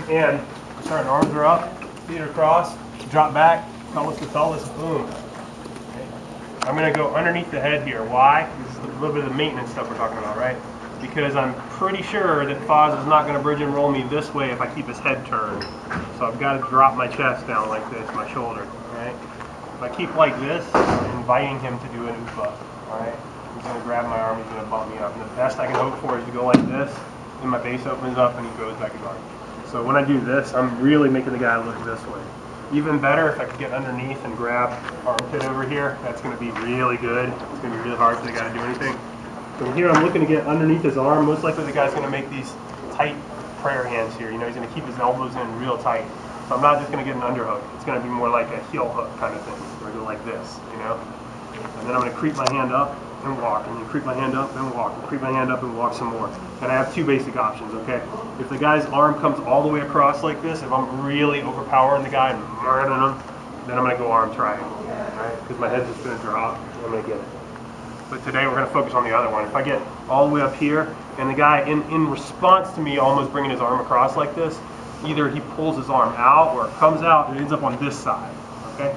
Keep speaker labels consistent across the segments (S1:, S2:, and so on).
S1: And starting arms are up, feet are crossed, drop back, pelvis to pelvis, boom. Okay. I'm going to go underneath the head here. Why? This is a little bit of the maintenance stuff we're talking about, right? Because I'm pretty sure that Foz is not going to bridge and roll me this way if I keep his head turned. So I've got to drop my chest down like this, my shoulder, right? If I keep like this, I'm inviting him to do an UFA, all right? He's going to grab my arm, he's going to bump me up. And the best I can hope for is to go like this, and my base opens up and he goes back his arm. So when I do this, I'm really making the guy look this way. Even better if I could get underneath and grab armpit over here. That's going to be really good. It's going to be really hard for the guy to do anything. From here, I'm looking to get underneath his arm. Most likely the guy's going to make these tight prayer hands here. You know, he's going to keep his elbows in real tight. So I'm not just going to get an underhook. It's going to be more like a heel hook kind of thing. Or go like this, you know? And then I'm going to creep my hand up and walk. And then creep my hand up and walk. And creep my hand up and walk some more. And I have two basic options, okay? If the guy's arm comes all the way across like this, if I'm really overpowering the guy and murdering him, then I'm going to go arm triangle, right? Because my head's just going to drop and I'm going to get it. But today we're going to focus on the other one. If I get all the way up here, and the guy, in response to me almost bringing his arm across like this, either he pulls his arm out or it comes out and it ends up on this side, okay?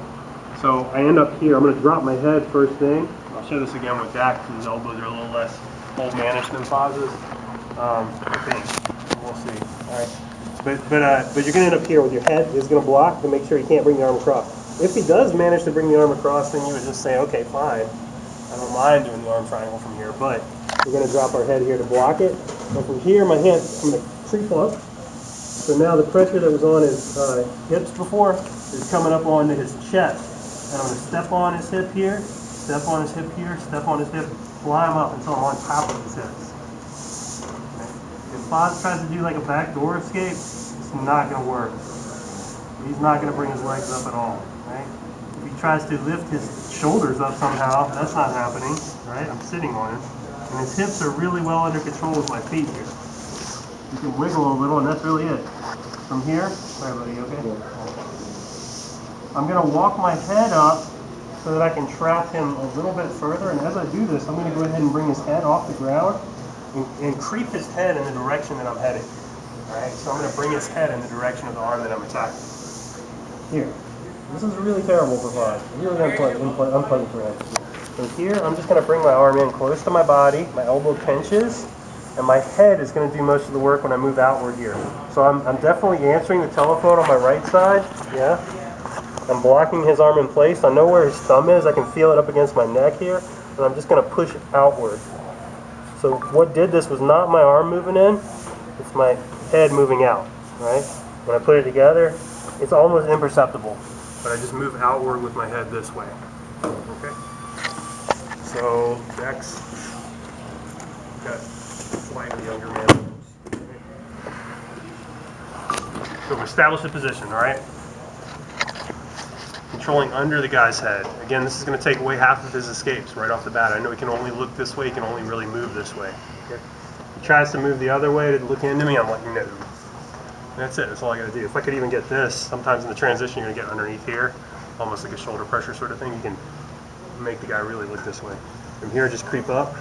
S1: So I end up here. I'm going to drop my head first thing. I'll show this again with Dak because his elbows are a little less hold-managed than Foz's. I think. We'll see. All right. But you're going to end up here with your head is going to block to make sure he can't bring the arm across. If he does manage to bring the arm across, then you would just say, okay, fine. I don't mind doing the arm triangle from here, but we're going to drop our head here to block it. And from here, my hand, I'm going to creep up. So now the pressure that was on his hips before is coming up onto his chest. And I'm going to step on his hip here, step on his hip here, step on his hip, climb up until I'm on top of his hips. Okay. If Foz tries to do like a backdoor escape, it's not going to work. He's not going to bring his legs up at all. Right? If he tries to lift his shoulders up somehow, that's not happening, right? I'm sitting on him. And his hips are really well under control with my feet here. You can wiggle a little and that's really it. From here, sorry buddy, okay? I'm going to walk my head up so that I can trap him a little bit further. And as I do this, I'm going to go ahead and bring his head off the ground and creep his head in the direction that I'm heading. All right, so I'm going to bring his head in the direction of the arm that I'm attacking. Here. This is really terrible for Foz. Really unpleasant for him. From here, I'm just going to bring my arm in close to my body. My elbow pinches, and my head is going to do most of the work when I move outward here. So I'm definitely answering the telephone on my right side. Yeah. I'm blocking his arm in place. I know where his thumb is. I can feel it up against my neck here, and I'm just going to push outward. So what did this was not my arm moving in. It's my head moving out. Right. When I put it together, it's almost imperceptible. But I just move outward with my head this way. Okay? So, Dex, got slightly younger man. So we establish the position, alright? Controlling under the guy's head. Again, this is going to take away half of his escapes right off the bat. I know he can only look this way, he can only really move this way. Okay? If he tries to move the other way to look into me, I'm like, no. That's it. That's all I got to do. If I could even get this, sometimes in the transition you're going to get underneath here, almost like a shoulder pressure sort of thing. You can make the guy really look this way. From here, just creep up.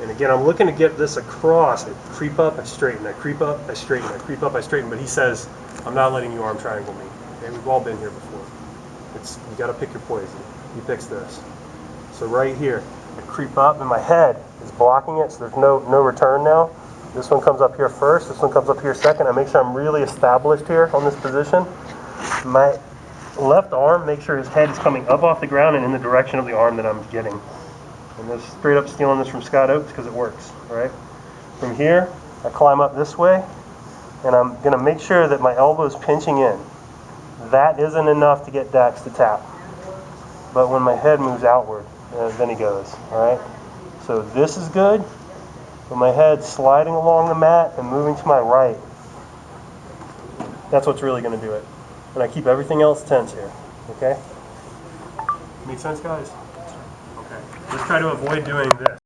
S1: And again, I'm looking to get this across. I creep up, I straighten. I creep up, I straighten. I creep up, I straighten. But he says, I'm not letting you arm triangle me. Okay, we've all been here before. You got to pick your poison. He picks this. So right here, I creep up, and my head is blocking it, so there's no return now. This one comes up here first, this one comes up here second. I make sure I'm really established here on this position. My left arm, make sure his head is coming up off the ground and in the direction of the arm that I'm getting. And just straight up stealing this from Scott Oates because it works, all right? From here, I climb up this way, and I'm going to make sure that my elbow is pinching in. That isn't enough to get Dax to tap. But when my head moves outward, then he goes, all right? So this is good. With my head sliding along the mat and moving to my right. That's what's really going to do it. And I keep everything else tense here. Okay? Make sense, guys? Okay. Let's try to avoid doing this.